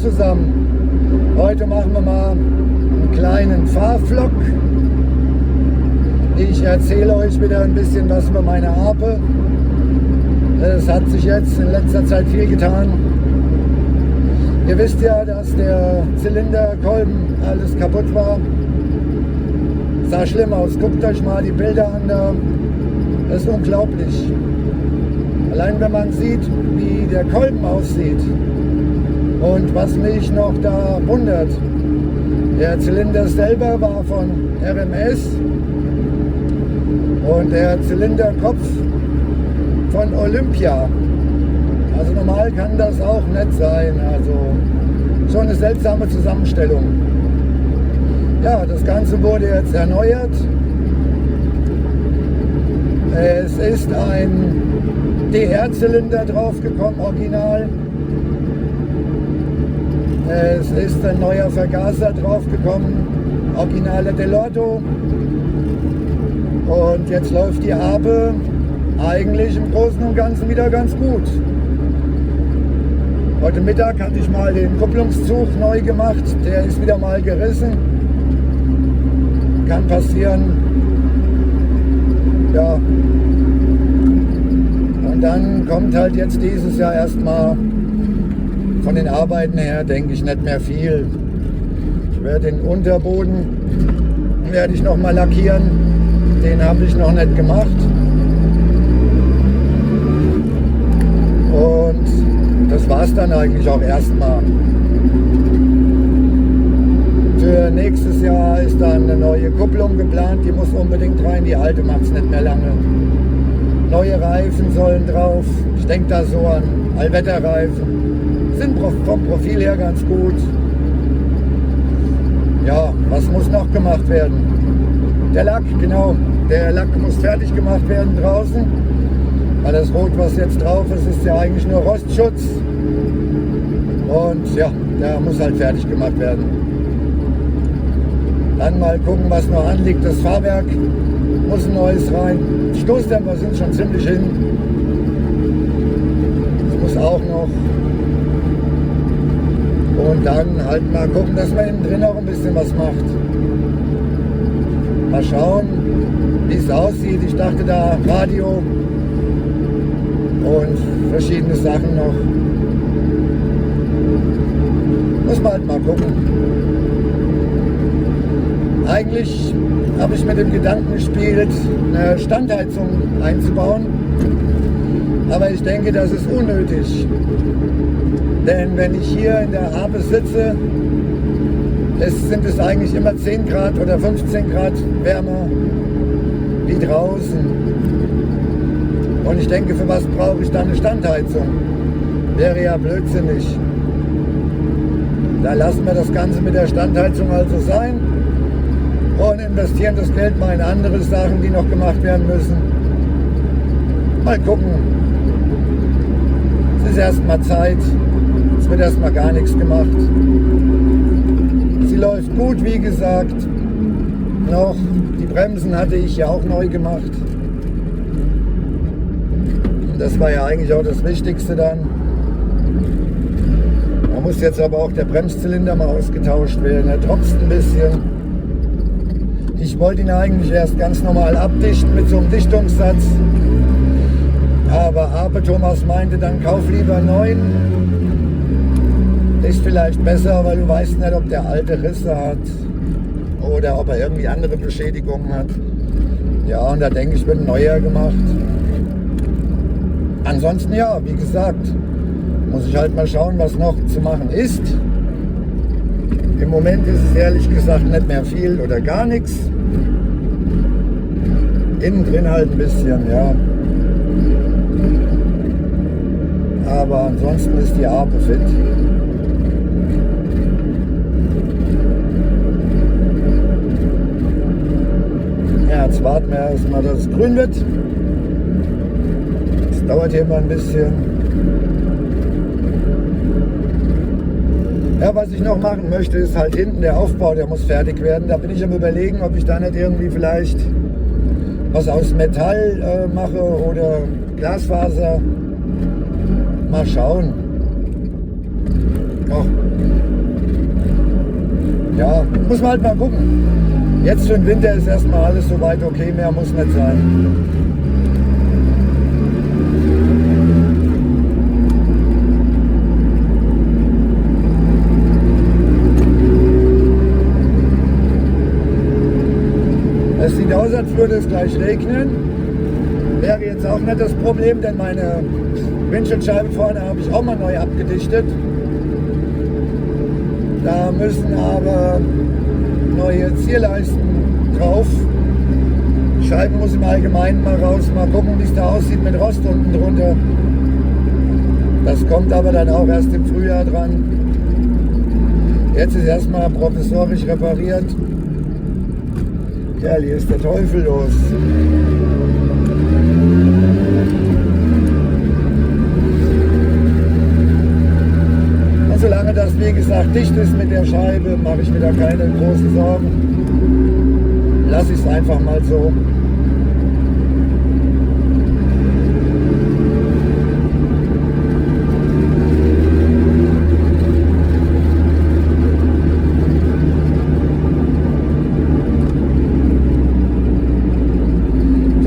zusammen, heute machen wir mal einen kleinen Fahrvlog. Ich erzähle euch wieder ein bisschen was über meine Ape. Es hat sich jetzt in letzter Zeit viel getan. Ihr wisst ja, dass der Zylinderkolben alles kaputt war. Sah schlimm aus. Guckt euch mal die Bilder an da. Das ist unglaublich. Allein wenn man sieht, wie der Kolben aussieht. Und was mich noch da wundert, der Zylinder selber war von RMS und der Zylinderkopf von Olympia. Also normal kann das auch nicht sein. Also schon eine seltsame Zusammenstellung. Ja, das Ganze wurde jetzt erneuert. Es ist ein DR-Zylinder draufgekommen, original. Es ist ein neuer Vergaser draufgekommen, originale Dell'Orto. Und jetzt läuft die Ape eigentlich im Großen und Ganzen wieder ganz gut. Heute Mittag hatte ich mal den Kupplungszug neu gemacht, der ist wieder mal gerissen. Kann passieren. Ja. Und dann kommt halt jetzt dieses Jahr erstmal von den Arbeiten her, denke ich, nicht mehr viel. Ich werde den Unterboden noch mal lackieren. Den habe ich noch nicht gemacht. Und das war es dann eigentlich auch erstmal. Für nächstes Jahr ist dann eine neue Kupplung geplant. Die muss unbedingt rein. Die alte macht es nicht mehr lange. Neue Reifen sollen drauf. Ich denke da so an Allwetterreifen. Sind vom Profil her ganz gut. Ja, was muss noch gemacht werden? Der Lack, genau. Der Lack muss fertig gemacht werden draußen. Weil das Rot, was jetzt drauf ist, ist ja eigentlich nur Rostschutz. Und ja, der muss halt fertig gemacht werden. Dann mal gucken, was noch anliegt. Das Fahrwerk muss ein neues rein. Die Stoßdämpfer sind schon ziemlich hin. Das muss auch noch. Und dann halt mal gucken, dass man innen drin auch ein bisschen was macht. Mal schauen, wie es aussieht. Ich dachte da Radio und verschiedene Sachen noch. Muss man halt mal gucken. Eigentlich habe ich mit dem Gedanken gespielt, eine Standheizung einzubauen. Aber ich denke, das ist unnötig. Denn wenn ich hier in der Ape sitze, sind es eigentlich immer 10 Grad oder 15 Grad wärmer wie draußen. Und ich denke, für was brauche ich dann eine Standheizung? Wäre ja blödsinnig. Da lassen wir das Ganze mit der Standheizung also sein und investieren das Geld mal in andere Sachen, die noch gemacht werden müssen. Mal gucken. Es ist erstmal Zeit. Es wird erstmal gar nichts gemacht. Sie läuft gut, wie gesagt. Noch die Bremsen hatte ich ja auch neu gemacht. Und das war ja eigentlich auch das Wichtigste dann. Da muss jetzt aber auch der Bremszylinder mal ausgetauscht werden. Er tropft ein bisschen. Ich wollte ihn eigentlich erst ganz normal abdichten mit so einem Dichtungssatz. Aber Ape Thomas meinte dann, kauf lieber einen neuen. Ist vielleicht besser, weil du weißt nicht, ob der alte Risse hat oder ob er irgendwie andere Beschädigungen hat. Ja, und da denke ich, wird ein neuer gemacht. Ansonsten ja, wie gesagt, muss ich halt mal schauen, was noch zu machen ist. Im Moment ist es ehrlich gesagt nicht mehr viel oder gar nichts. Innen drin halt ein bisschen, ja. Aber ansonsten ist die Ape fit. Ja, jetzt warten wir erstmal, dass es grün wird. Das dauert hier immer ein bisschen. Ja, was ich noch machen möchte, ist halt hinten der Aufbau, der muss fertig werden. Da bin ich am Überlegen, ob ich da nicht irgendwie vielleicht was aus Metall mache oder Glasfaser. Mal schauen. Oh, Ja, muss man halt mal gucken. Jetzt für den Winter ist erstmal alles soweit okay, mehr muss nicht sein. Es sieht aus, als würde es gleich regnen. Wäre jetzt auch nicht das Problem, denn meine Windschutzscheibe vorne habe ich auch mal neu abgedichtet. Da müssen aber neue Zierleisten drauf. Die Scheiben muss im Allgemeinen mal raus, mal gucken, wie es da aussieht mit Rost unten drunter. Das kommt aber dann auch erst im Frühjahr dran. Jetzt ist erstmal provisorisch repariert. Ja, hier ist der Teufel los. Und solange das, wie gesagt, dicht ist mit der Scheibe, mache ich mir da keine großen Sorgen. Lasse ich es einfach mal so.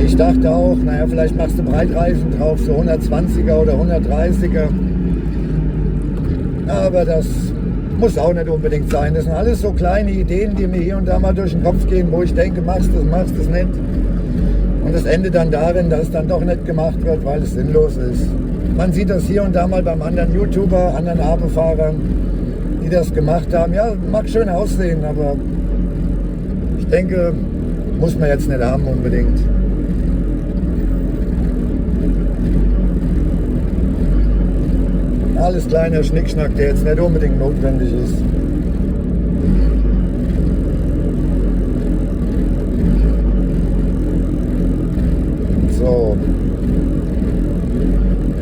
Ich dachte auch, naja, vielleicht machst du Breitreifen drauf, so 120er oder 130er. Aber das muss auch nicht unbedingt sein. Das sind alles so kleine Ideen, die mir hier und da mal durch den Kopf gehen, wo ich denke, machst du es nicht. Und das endet dann darin, dass es dann doch nicht gemacht wird, weil es sinnlos ist. Man sieht das hier und da mal beim anderen YouTuber, anderen Ape-Fahrern, die das gemacht haben. Ja, mag schön aussehen, aber ich denke, muss man jetzt nicht haben unbedingt. Alles kleiner Schnickschnack, der jetzt nicht unbedingt notwendig ist. So,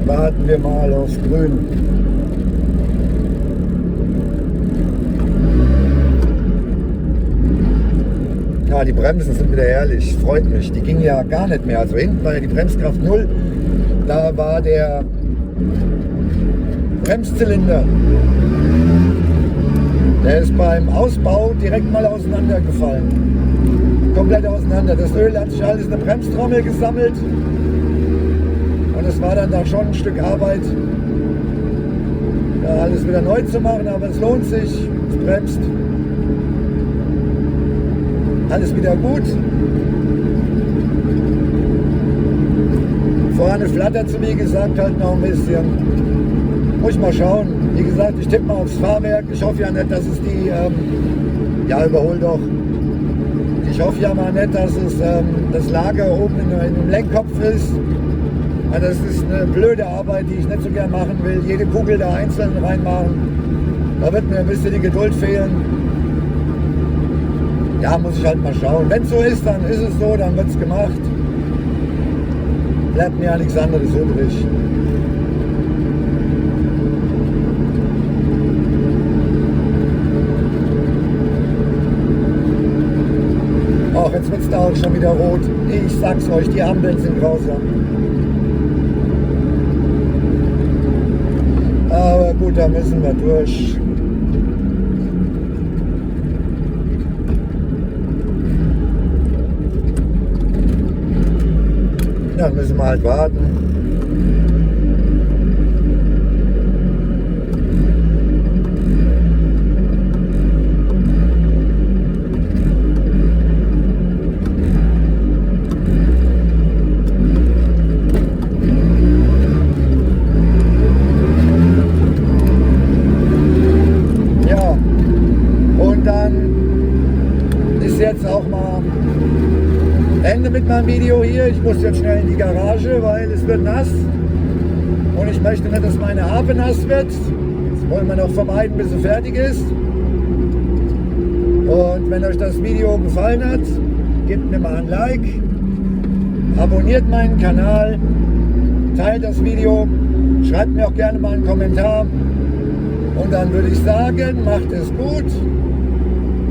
warten wir mal aufs Grün. Ja, die Bremsen sind wieder herrlich, freut mich. Die gingen ja gar nicht mehr. Also hinten war ja die Bremskraft 0. Da war der Bremszylinder. Der ist beim Ausbau direkt mal auseinandergefallen. Komplett auseinander. Das Öl hat sich alles in der Bremstrommel gesammelt. Und es war dann da schon ein Stück Arbeit, ja, alles wieder neu zu machen. Aber es lohnt sich. Es bremst. Alles wieder gut. Vorne flattert es, wie gesagt, halt noch ein bisschen. Muss ich mal schauen. Wie gesagt, ich tippe mal aufs Fahrwerk. Ich hoffe ja nicht, dass es die, ja, überhol doch. Ich hoffe ja mal nicht, dass es das Lager oben in dem Lenkkopf ist. Weil das ist eine blöde Arbeit, die ich nicht so gern machen will. Jede Kugel da einzeln reinmachen. Da wird mir ein bisschen die Geduld fehlen. Ja, muss ich halt mal schauen. Wenn es so ist, dann ist es so, dann wird es gemacht. Bleibt mir ja nichts anderes übrig. Ach, jetzt wird es da auch schon wieder rot. Ich sag's euch, die Ampeln sind grausam. Aber gut, da müssen wir durch. Dann müssen wir halt warten. Ja, und dann ist jetzt auch mal Ende mit meinem Video hier. Ich muss jetzt schnell in die Garage, weil es wird nass. Und ich möchte nicht, dass meine Ape nass wird. Das wollen wir noch vermeiden, bis sie fertig ist. Und wenn euch das Video gefallen hat, gebt mir mal ein Like. Abonniert meinen Kanal. Teilt das Video. Schreibt mir auch gerne mal einen Kommentar. Und dann würde ich sagen, macht es gut.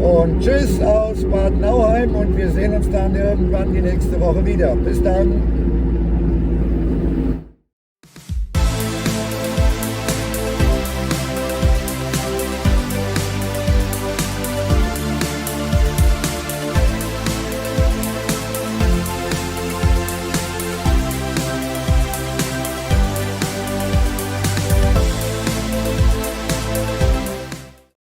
Und tschüss aus Bad Nauheim und wir sehen uns dann irgendwann die nächste Woche wieder. Bis dann.